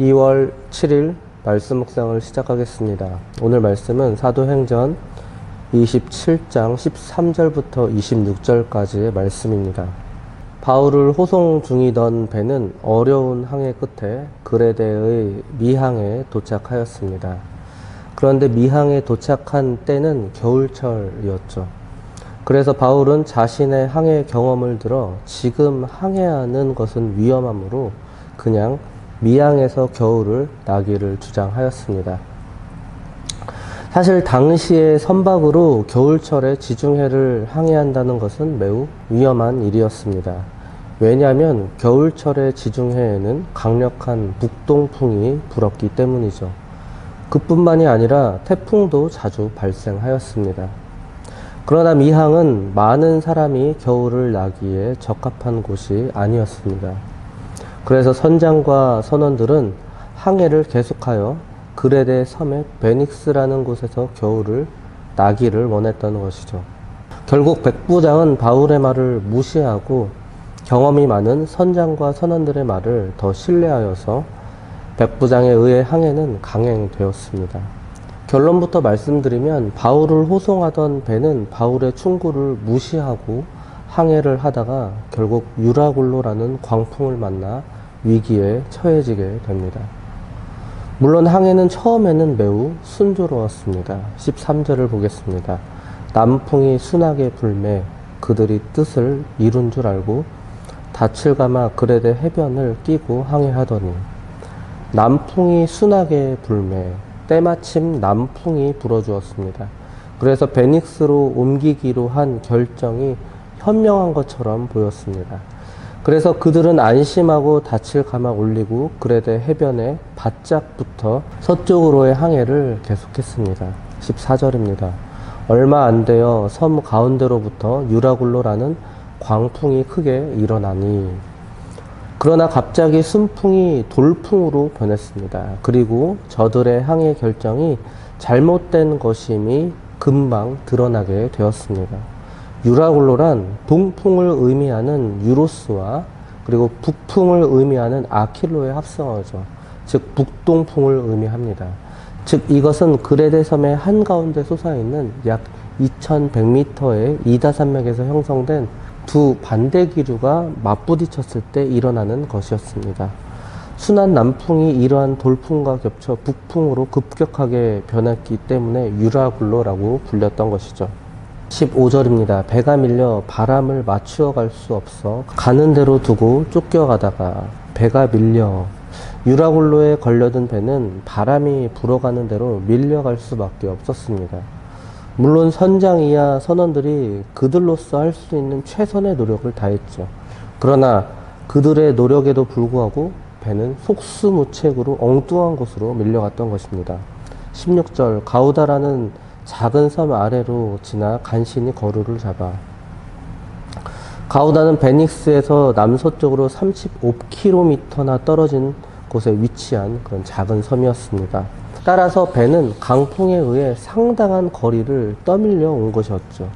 2월 7일 말씀 묵상을 시작하겠습니다. 오늘 말씀은 사도행전 27장 13절부터 26절까지의 말씀입니다. 바울을 호송 중이던 배는 어려운 항해 끝에 그레데의 미항에 도착하였습니다. 그런데 미항에 도착한 때는 겨울철이었죠. 그래서 바울은 자신의 항해 경험을 들어 지금 항해하는 것은 위험하므로 그냥 미항에서 겨울을 나기를 주장하였습니다. 사실 당시의 선박으로 겨울철에 지중해를 항해한다는 것은 매우 위험한 일이었습니다. 왜냐하면 겨울철의 지중해에는 강력한 북동풍이 불었기 때문이죠. 그뿐만이 아니라 태풍도 자주 발생하였습니다. 그러나 미항은 많은 사람이 겨울을 나기에 적합한 곳이 아니었습니다. 그래서 선장과 선원들은 항해를 계속하여 그레데 섬의 베닉스라는 곳에서 겨울을 나기를 원했던 것이죠. 결국 백부장은 바울의 말을 무시하고 경험이 많은 선장과 선원들의 말을 더 신뢰하여서 백부장에 의해 항해는 강행되었습니다. 결론부터 말씀드리면 바울을 호송하던 배는 바울의 충고를 무시하고 항해를 하다가 결국 유라굴로라는 광풍을 만나 위기에 처해지게 됩니다. 물론 항해는 처음에는 매우 순조로웠습니다. 13절을 보겠습니다. 남풍이 순하게 불매 그들이 뜻을 이룬 줄 알고 닻을 감아 그레데 해변을 끼고 항해하더니 남풍이 순하게 불매 때마침 남풍이 불어주었습니다. 그래서 베닉스로 옮기기로 한 결정이 현명한 것처럼 보였습니다. 그래서 그들은 안심하고 닻을 감아 올리고 그레데 해변에 바짝 붙어 서쪽으로의 항해를 계속했습니다. 14절입니다. 얼마 안 되어 섬 가운데로부터 유라굴로라는 광풍이 크게 일어나니 그러나 갑자기 순풍이 돌풍으로 변했습니다. 그리고 저들의 항해 결정이 잘못된 것임이 금방 드러나게 되었습니다. 유라굴로란 동풍을 의미하는 유로스와 그리고 북풍을 의미하는 아킬로의 합성어죠. 즉 북동풍을 의미합니다. 즉 이것은 그레데 섬의 한가운데 솟아있는 약 2100m의 이다산맥에서 형성된 두 반대 기류가 맞부딪혔을 때 일어나는 것이었습니다. 순한 남풍이 이러한 돌풍과 겹쳐 북풍으로 급격하게 변했기 때문에 유라굴로라고 불렸던 것이죠. 15절입니다. 배가 밀려 바람을 맞추어 갈 수 없어 가는 대로 두고 쫓겨가다가 배가 밀려 유라굴로에 걸려든 배는 바람이 불어가는 대로 밀려갈 수밖에 없었습니다. 물론 선장이야 선원들이 그들로서 할 수 있는 최선의 노력을 다했죠. 그러나 그들의 노력에도 불구하고 배는 속수무책으로 엉뚱한 곳으로 밀려갔던 것입니다. 16절 가우다라는 작은 섬 아래로 지나 간신히 거루를 잡아 가우다는 베닉스에서 남서쪽으로 35km나 떨어진 곳에 위치한 그런 작은 섬이었습니다. 따라서 배는 강풍에 의해 상당한 거리를 떠밀려 온 것이었죠.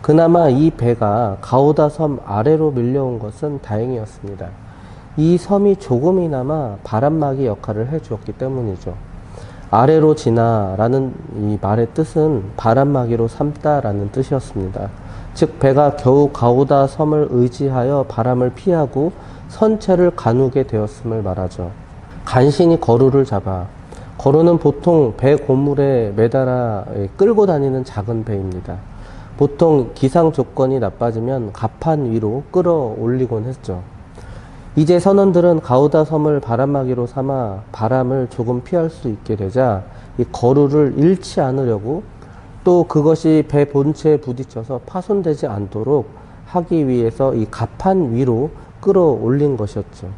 그나마 이 배가 가우다 섬 아래로 밀려온 것은 다행이었습니다. 이 섬이 조금이나마 바람막이 역할을 해주었기 때문이죠. 아래로 지나라는 이 말의 뜻은 바람막이로 삼다라는 뜻이었습니다. 즉 배가 겨우 가우다 섬을 의지하여 바람을 피하고 선체를 가누게 되었음을 말하죠. 간신히 거루를 잡아 거루는 보통 배 고물에 매달아 끌고 다니는 작은 배입니다. 보통 기상 조건이 나빠지면 갑판 위로 끌어올리곤 했죠. 이제 선원들은 가우다 섬을 바람막이로 삼아 바람을 조금 피할 수 있게 되자 이 거루를 잃지 않으려고 또 그것이 배 본체에 부딪혀서 파손되지 않도록 하기 위해서 이 갑판 위로 끌어올린 것이었죠.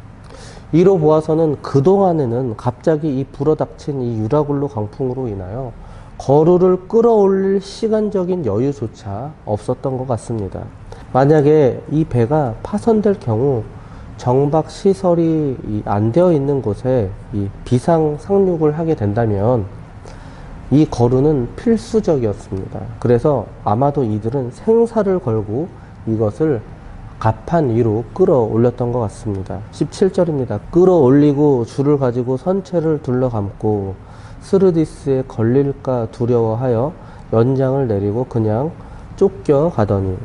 이로 보아서는 그동안에는 갑자기 이 불어닥친 이 유라굴로 강풍으로 인하여 거루를 끌어올릴 시간적인 여유조차 없었던 것 같습니다. 만약에 이 배가 파손될 경우 정박 시설이 안 되어 있는 곳에 이 비상 상륙을 하게 된다면 이 거루는 필수적이었습니다. 그래서 아마도 이들은 생사를 걸고 이것을 갑판 위로 끌어올렸던 것 같습니다. 17절입니다. 끌어올리고 줄을 가지고 선체를 둘러감고 스르디스에 걸릴까 두려워하여 연장을 내리고 그냥 쫓겨가더니,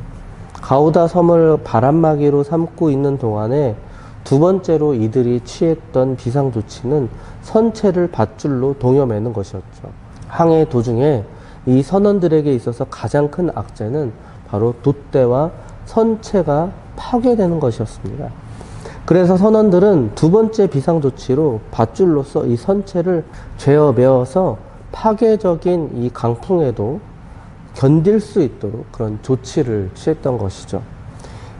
가우다 섬을 바람막이로 삼고 있는 동안에 두 번째로 이들이 취했던 비상조치는 선체를 밧줄로 동여매는 것이었죠. 항해 도중에 이 선원들에게 있어서 가장 큰 악재는 바로 돛대와 선체가 파괴되는 것이었습니다. 그래서 선원들은 두 번째 비상조치로 밧줄로서 이 선체를 죄어매어서 파괴적인 이 강풍에도 견딜 수 있도록 그런 조치를 취했던 것이죠.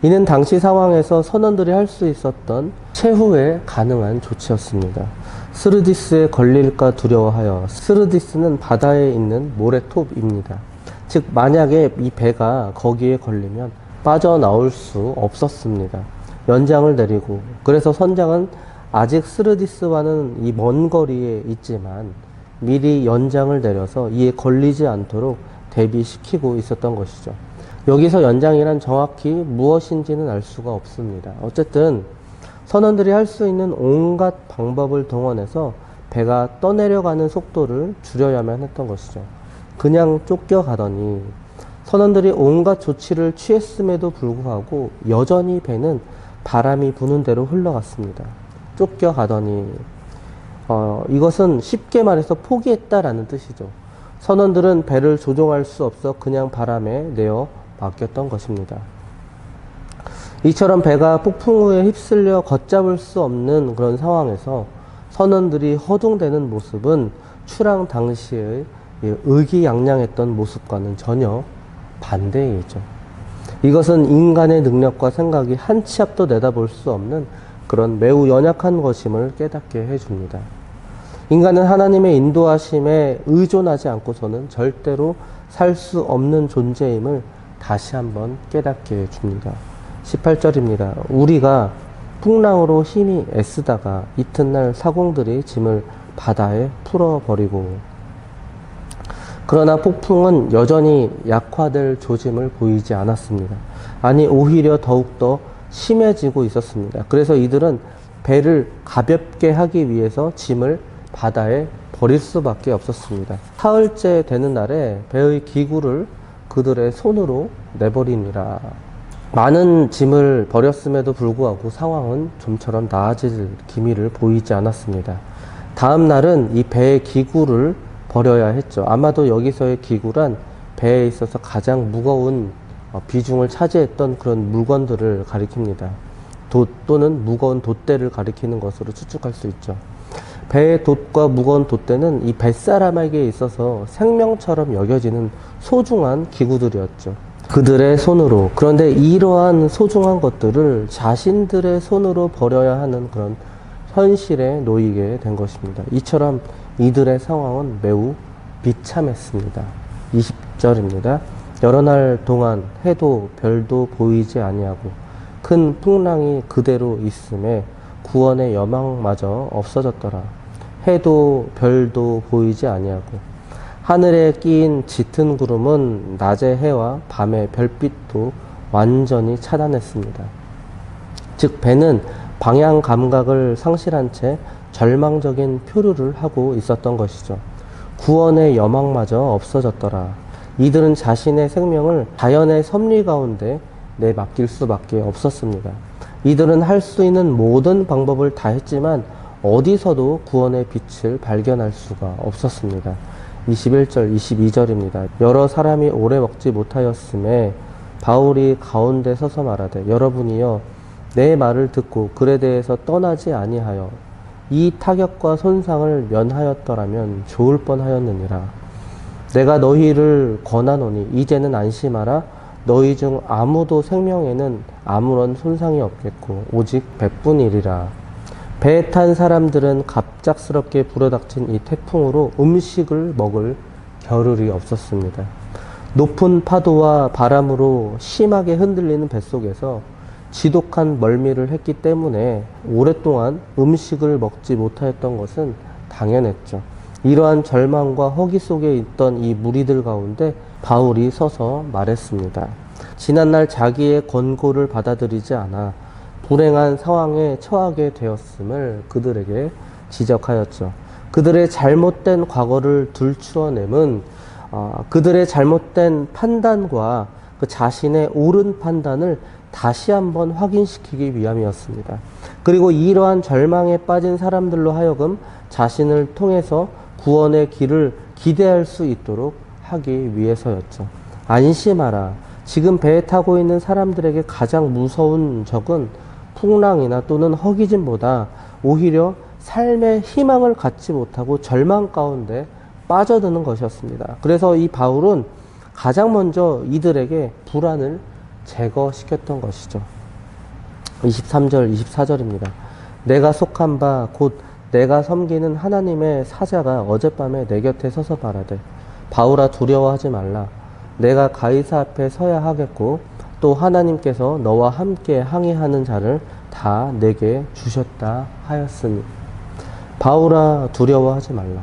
이는 당시 상황에서 선원들이 할 수 있었던 최후의 가능한 조치였습니다. 스르디스에 걸릴까 두려워하여, 스르디스는 바다에 있는 모래톱입니다. 즉 만약에 이 배가 거기에 걸리면 빠져나올 수 없었습니다. 연장을 내리고, 그래서 선장은 아직 스르디스와는 이 먼 거리에 있지만 미리 연장을 내려서 이에 걸리지 않도록 대비시키고 있었던 것이죠. 여기서 연장이란 정확히 무엇인지는 알 수가 없습니다. 어쨌든 선원들이 할 수 있는 온갖 방법을 동원해서 배가 떠내려가는 속도를 줄여야만 했던 것이죠. 그냥 쫓겨가더니, 선원들이 온갖 조치를 취했음에도 불구하고 여전히 배는 바람이 부는 대로 흘러갔습니다. 쫓겨가더니, 이것은 쉽게 말해서 포기했다라는 뜻이죠. 선원들은 배를 조종할 수 없어 그냥 바람에 내어 맡겼던 것입니다. 이처럼 배가 폭풍 우에 휩쓸려 걷잡을 수 없는 그런 상황에서 선원들이 허둥대는 모습은 출항 당시의 의기양양했던 모습과는 전혀 반대의 일이죠. 이것은 인간의 능력과 생각이 한 치 앞도 내다볼 수 없는 그런 매우 연약한 것임을 깨닫게 해줍니다. 인간은 하나님의 인도하심에 의존하지 않고서는 절대로 살 수 없는 존재임을 다시 한번 깨닫게 해줍니다. 18절입니다. 우리가 풍랑으로 힘이 애쓰다가 이튿날 사공들이 짐을 바다에 풀어버리고, 그러나 폭풍은 여전히 약화될 조짐을 보이지 않았습니다. 아니 오히려 더욱더 심해지고 있었습니다. 그래서 이들은 배를 가볍게 하기 위해서 짐을 바다에 버릴 수밖에 없었습니다. 사흘째 되는 날에 배의 기구를 그들의 손으로 내버리니라. 많은 짐을 버렸음에도 불구하고 상황은 좀처럼 나아질 기미를 보이지 않았습니다. 다음 날은 이 배의 기구를 버려야 했죠. 아마도 여기서의 기구란 배에 있어서 가장 무거운 비중을 차지했던 그런 물건들을 가리킵니다. 또는 무거운 돛대를 가리키는 것으로 추측할 수 있죠. 배의 돛과 무거운 돛대는 이 뱃사람에게 있어서 생명처럼 여겨지는 소중한 기구들이었죠. 그들의 손으로. 그런데 이러한 소중한 것들을 자신들의 손으로 버려야 하는 그런 현실에 놓이게 된 것입니다. 이처럼 이들의 상황은 매우 비참했습니다. 20절입니다. 여러 날 동안 해도 별도 보이지 아니하고 큰 풍랑이 그대로 있음에 구원의 여망마저 없어졌더라. 해도 별도 보이지 아니하고 하늘에 끼인 짙은 구름은 낮의 해와 밤의 별빛도 완전히 차단했습니다. 즉 배는 방향 감각을 상실한 채 절망적인 표류를 하고 있었던 것이죠. 구원의 여망마저 없어졌더라. 이들은 자신의 생명을 자연의 섭리 가운데 내맡길 수밖에 없었습니다. 이들은 할 수 있는 모든 방법을 다 했지만 어디서도 구원의 빛을 발견할 수가 없었습니다. 21절, 22절입니다. 여러 사람이 오래 먹지 못하였음에 바울이 가운데 서서 말하되 여러분이여 내 말을 듣고 글에 대해서 떠나지 아니하여 이 타격과 손상을 면하였더라면 좋을 뻔하였느니라. 내가 너희를 권하노니 이제는 안심하라. 너희 중 아무도 생명에는 아무런 손상이 없겠고 오직 배뿐이리라. 배에 탄 사람들은 갑작스럽게 불어닥친 이 태풍으로 음식을 먹을 겨를이 없었습니다. 높은 파도와 바람으로 심하게 흔들리는 뱃속에서 지독한 멀미를 했기 때문에 오랫동안 음식을 먹지 못하였던 것은 당연했죠. 이러한 절망과 허기 속에 있던 이 무리들 가운데 바울이 서서 말했습니다. 지난날 자기의 권고를 받아들이지 않아 불행한 상황에 처하게 되었음을 그들에게 지적하였죠. 그들의 잘못된 과거를 들추어냄은 그들의 잘못된 판단과 그 자신의 옳은 판단을 다시 한번 확인시키기 위함이었습니다. 그리고 이러한 절망에 빠진 사람들로 하여금 자신을 통해서 구원의 길을 기대할 수 있도록 하기 위해서였죠. 안심하라. 지금 배에 타고 있는 사람들에게 가장 무서운 적은 풍랑이나 또는 허기짐보다 오히려 삶의 희망을 갖지 못하고 절망 가운데 빠져드는 것이었습니다. 그래서 이 바울은 가장 먼저 이들에게 불안을 제거시켰던 것이죠. 23절, 24절입니다. 내가 속한 바 곧 내가 섬기는 하나님의 사자가 어젯밤에 내 곁에 서서 말하되 바울아 두려워하지 말라. 내가 가이사 앞에 서야 하겠고 또 하나님께서 너와 함께 항해하는 자를 다 내게 주셨다 하였으니. 바울아 두려워하지 말라.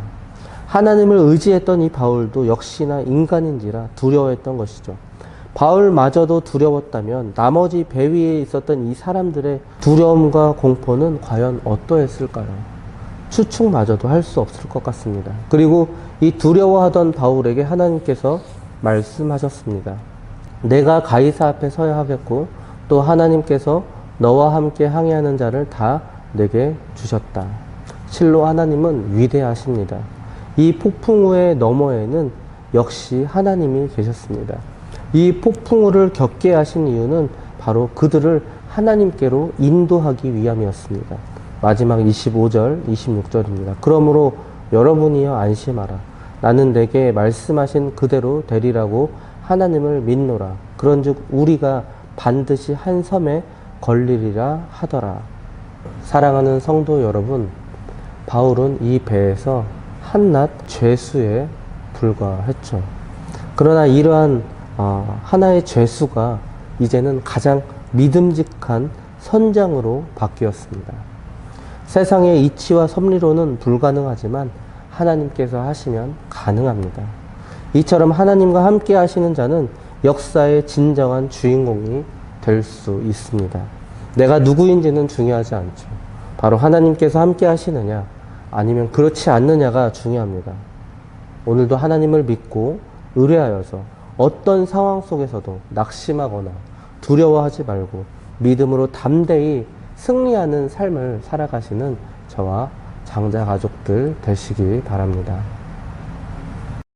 하나님을 의지했던 이 바울도 역시나 인간인지라 두려워했던 것이죠. 바울마저도 두려웠다면 나머지 배 위에 있었던 이 사람들의 두려움과 공포는 과연 어떠했을까요? 추측마저도 할 수 없을 것 같습니다. 그리고 이 두려워하던 바울에게 하나님께서 말씀하셨습니다. 내가 가이사 앞에 서야 하겠고 또 하나님께서 너와 함께 항해하는 자를 다 내게 주셨다. 실로 하나님은 위대하십니다. 이 폭풍우의 너머에는 역시 하나님이 계셨습니다. 이 폭풍우를 겪게 하신 이유는 바로 그들을 하나님께로 인도하기 위함이었습니다. 마지막 25절, 26절입니다. 그러므로 여러분이여 안심하라. 나는 내게 말씀하신 그대로 되리라고 하나님을 믿노라. 그런즉 우리가 반드시 한 섬에 걸리리라 하더라. 사랑하는 성도 여러분, 바울은 이 배에서 한낱 죄수에 불과했죠. 그러나 이러한 하나의 죄수가 이제는 가장 믿음직한 선장으로 바뀌었습니다. 세상의 이치와 섭리로는 불가능하지만 하나님께서 하시면 가능합니다. 이처럼 하나님과 함께 하시는 자는 역사의 진정한 주인공이 될 수 있습니다. 내가 누구인지는 중요하지 않죠. 바로 하나님께서 함께 하시느냐 아니면 그렇지 않느냐가 중요합니다. 오늘도 하나님을 믿고 의뢰하여서 어떤 상황 속에서도 낙심하거나 두려워하지 말고 믿음으로 담대히 승리하는 삶을 살아가시는 저와 장자 가족들 되시기 바랍니다.